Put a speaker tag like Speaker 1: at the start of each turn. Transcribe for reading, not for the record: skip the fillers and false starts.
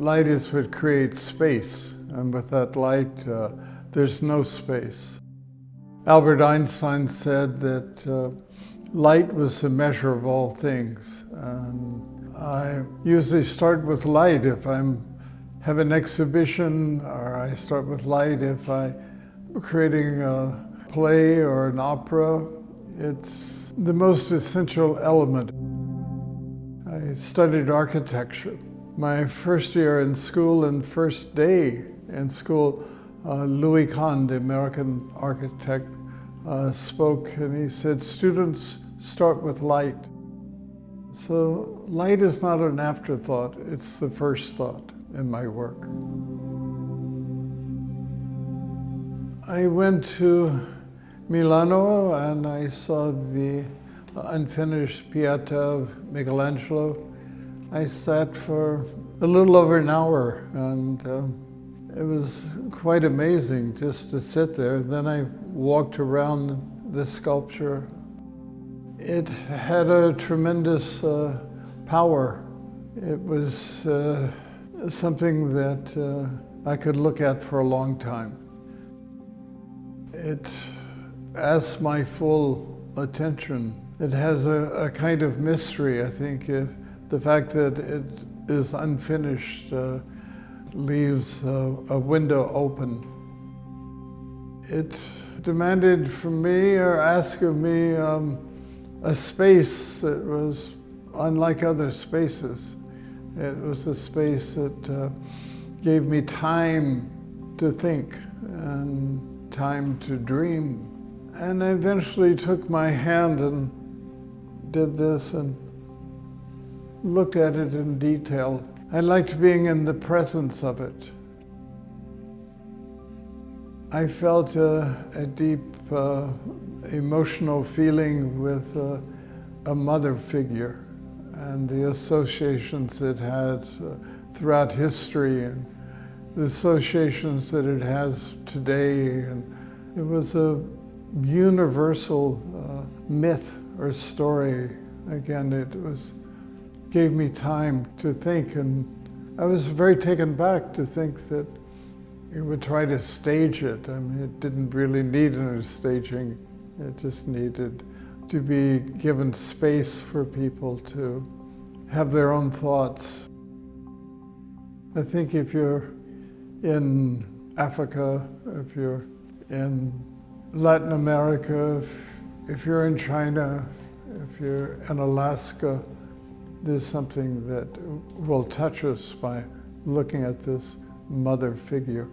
Speaker 1: Light is what creates space, and with that light, there's no space. Albert Einstein said that light was the measure of all things. And I usually start with light if I have an exhibition, or I start with light if I'm creating a play or an opera. It's the most essential element. I studied architecture. My first year in school and first day in school, Louis Kahn, the American architect, spoke, and he said, students start with light. So light is not an afterthought, it's the first thought in my work. I went to Milano and I saw the unfinished Pieta of Michelangelo. I sat for a little over an hour, and it was quite amazing just to sit there. Then I walked around the sculpture. It had a tremendous power. It was something that I could look at for a long time. It asked my full attention. It has a kind of mystery, I think. The fact that it is unfinished leaves a window open. It demanded from me, or asked of me, a space that was unlike other spaces. It was a space that gave me time to think and time to dream. And I eventually took my hand and did this and looked at it in detail. I liked being in the presence of it. I felt a deep emotional feeling with a mother figure and the associations it had throughout history and the associations that it has today. And it was a universal myth or story. Again, it gave me time to think, and I was very taken back to think that it would try to stage it. I mean, it didn't really need any staging. It just needed to be given space for people to have their own thoughts. I think if you're in Africa, if you're in Latin America, if you're in China, if you're in Alaska, there's something that will touch us by looking at this mother figure.